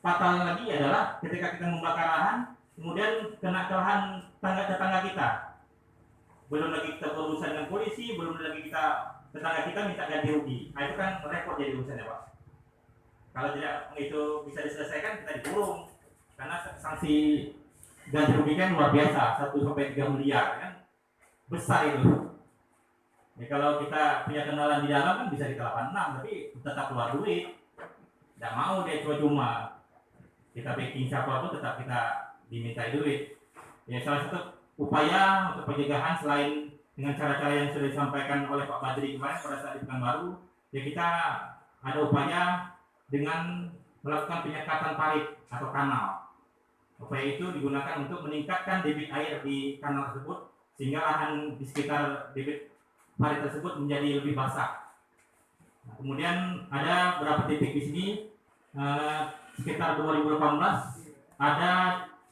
fatal lagi adalah ketika kita membakar lahan, kemudian kena ke lahan tetangga kita. Belum lagi kita berurusan dengan polisi, belum lagi kita tetangga kita minta ganti rugi. Nah itu kan repot jadi urusannya Pak. Kalau tidak itu bisa diselesaikan, kita dikurung. Karena sanksi ganti rugi kan luar biasa, 1-3 miliar kan, besar itu. Ya, kalau kita punya kenalan di dalam kan bisa kita 86, tapi tetap keluar duit. Tidak mau dia cuma-cuma. Kita backing siapapun tetap kita dimintai duit. Ya salah satu upaya untuk pencegahan selain dengan cara-cara yang sudah disampaikan oleh Pak Badri kemarin pada saat di Pekanbaru, ya kita ada upaya dengan melakukan penyekatan parit atau kanal. Upaya itu digunakan untuk meningkatkan debit air di kanal tersebut sehingga lahan di sekitar debit parit tersebut menjadi lebih basah. Nah, kemudian ada beberapa titik di sini sekitar 2018 ada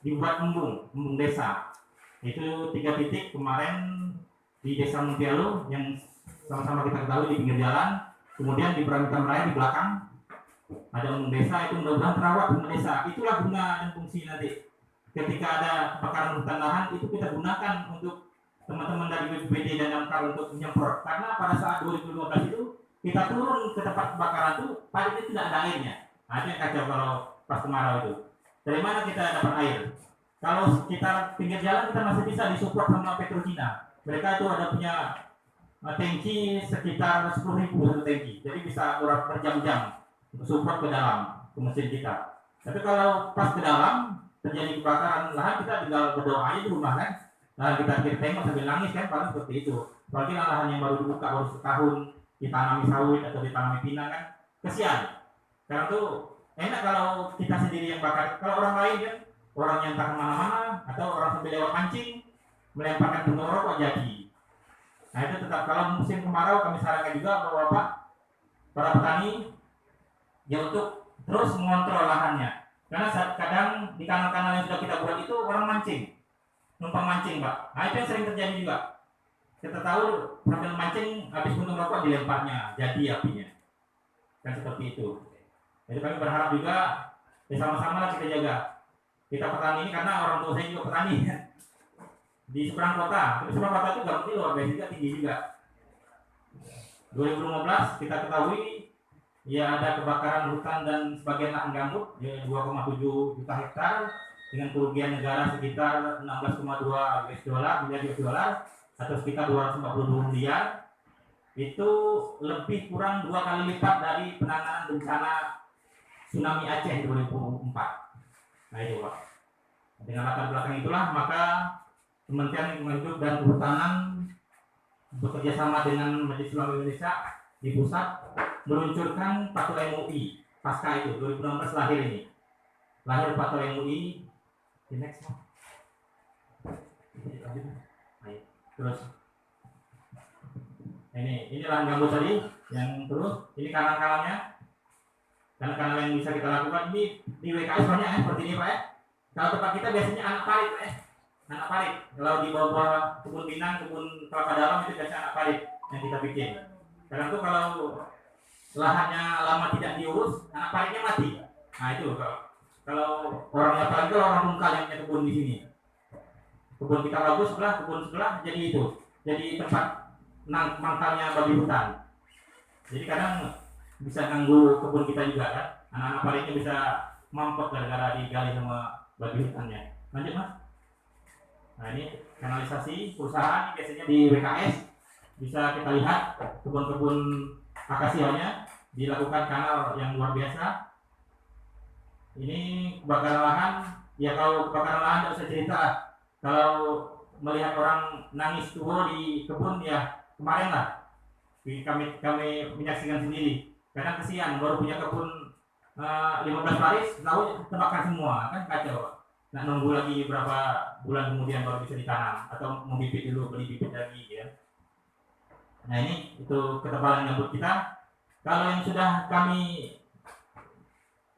dibuat embung desa. Itu 3 titik kemarin di Desa Muntialo yang sama-sama kita ketahui di pinggir jalan. Kemudian di Pramuka Raya di belakang ada embung desa, itu mudah-mudahan terawat embung desa. Itulah guna dan fungsi nanti ketika ada kebakaran hutan lahan itu kita gunakan untuk teman-teman dari BPBD dan Damkar untuk menyemprot, karena pada saat 2015 itu kita turun ke tempat kebakaran itu paritnya tidak ada airnya. Nah, itu yang kacau kalau pas kemarau itu. Dari mana kita dapat air? Kalau sekitar pinggir jalan kita masih bisa disupport sama Petrocina. Mereka itu ada punya tangki sekitar 10.000 satu tangki, jadi bisa berjam-jam untuk support ke dalam ke mesin kita. Tapi kalau pas ke dalam terjadi kebakaran lahan, kita tinggal berdoa aja di rumah kan. Nah, kita tengok sambil nangis kan, paling seperti itu. Apalagi lahan yang baru dibuka baru setahun ditanami sawit atau ditanami pinang kan, kesian. Karena tuh enak kalau kita sendiri yang bakar. Kalau orang lain kan, orang yang tak kemana-mana atau orang sambil lewat mancing melemparkan puntung rokok jadi. Nah itu tetap kalau musim kemarau kami sarankan juga Bapak para petani ya untuk terus mengontrol lahannya. Karena kadang di kanal-kanal yang sudah kita buat itu orang mancing. Numpang mancing Pak. Nah itu yang sering terjadi juga. Kita tahu sambil mancing habis puntung rokok dilemparnya jadi apinya. Kan seperti itu. Jadi kami berharap juga ya sama-sama kita jaga. Kita petani ini karena orang tua saya juga petani di seberang kota. Tapi seberang kota itu gampang luar biasa juga, tinggi juga. 2015 kita ketahui ya ada kebakaran hutan dan sebagian lahan gambut ya 2,7 juta hektar dengan kerugian negara sekitar 16,2 miliar US dollar atau sekitar 242 miliar. Itu lebih kurang 2 kali lipat dari penanganan bencana tsunami Aceh 2004. Nah itu Pak. Dengan latar belakang itulah maka Kementerian Lingkungan Hidup dan Kehutanan bekerja sama dengan Majelis Ulama Indonesia di pusat meluncurkan Patul MUI pasca itu 2016 lahir ini. Lahir Patul MUI di next one. Terus ini lahan gambut tadi yang terus ini kanal-kanalnya. Kanal-kanal yang bisa kita lakukan ini di WKS banyak ya seperti ini Pak ya. Kalau tempat kita biasanya anak parit Pak ya. Anak parit. Kalau di bawah kebun pinang, kebun kelapa dalam itu biasanya anak parit yang kita bikin. Karena itu kalau lahannya lama tidak diurus, anak paritnya mati. Nah itu kalau orangnya apalagi kalau orang tungkal yang punya kebun di sini. Kebun kita bagus kebun sebelah jadi itu. Jadi tempat mangkalnya babi hutan. Jadi kadang bisa ganggu kebun kita juga kan. Anak-anak paritnya bisa mampet gara-gara digali sama babi hutannya. Lanjut Mas. Nah ini kanalisasi perusahaan biasanya di WKS bisa kita lihat kebun-kebun akasianya dilakukan kanal yang luar biasa. Ini kebakaran lahan, ya kalau kebakaran lahan tidak usah cerita. Kalau melihat orang nangis tua di kebun ya kemarin lah kami menyaksikan sendiri. Karena kesian baru punya kebun 15 baris tahu terbakar semua kan kacau. Nah nunggu lagi berapa bulan kemudian baru bisa ditanam atau mau bibit dulu beli bibit lagi ya. Nah ini itu ketebalan gambut kita. Kalau yang sudah kami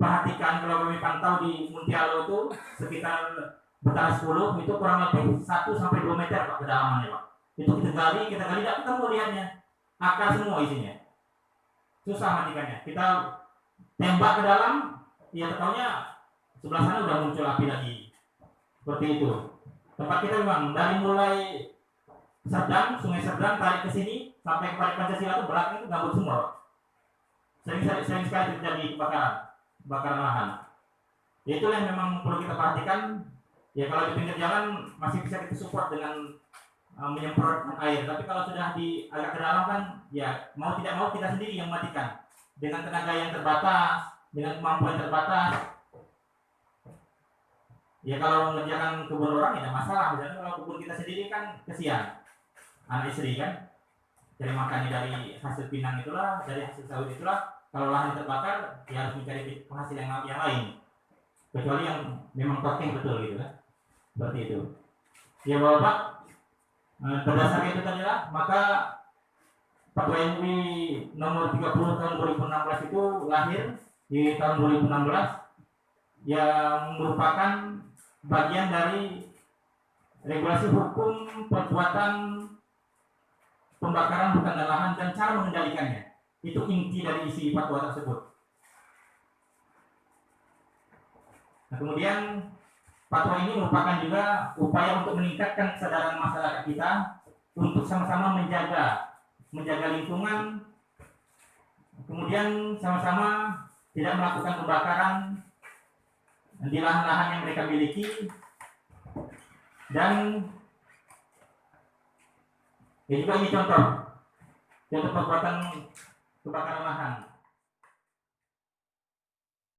perhatikan kalau kami pantau di Muntialo itu sekitar Betara 10 itu kurang lebih 1-2 meter Pak kedalamannya Pak. Itu kita gali tidak ketemu lihatnya. Akar semua isinya. Susah matikannya. Kita tembak ke dalam, ya tahunya sebelah sana udah muncul api lagi. Seperti itu. Tempat kita memang dari mulai Serdang, Sungai Serdang tarik ke sini sampai ke Pancasila itu belakang itu gambut semua. Sering sekali terjadi kebakaran lahan. Itulah yang memang perlu kita perhatikan. Ya kalau di pinggir jalan masih bisa kita support dengan menyemprotkan air, tapi kalau sudah di agak ke dalam kan ya mau tidak mau kita sendiri yang matikan dengan tenaga yang terbatas, dengan kemampuan terbatas. Ya kalau mengerjakan kebun orang ya masalah, misalnya kalau kebun kita sendiri kan kesian anak istri kan cari makannya dari hasil pinang itulah, dari hasil sawit itulah. Kalau lahan terbakar ya harus mencari penghasilan yang lain, kecuali yang memang toking betul gitu kan, seperti itu ya Bapak. Berdasarkan itu tadi lah, maka Fatwa MUI nomor 30 tahun 2016 itu lahir di tahun 2016 yang merupakan bagian dari regulasi hukum perbuatan pembakaran hutan dan lahan dan cara mengendalikannya. Itu inti dari isi fatwa tersebut. Nah, kemudian fatwa ini merupakan juga upaya untuk meningkatkan kesadaran masyarakat kita untuk sama-sama menjaga lingkungan, kemudian sama-sama tidak melakukan pembakaran di lahan-lahan yang mereka miliki, dan ya juga ini contoh perbuatan kebakaran lahan.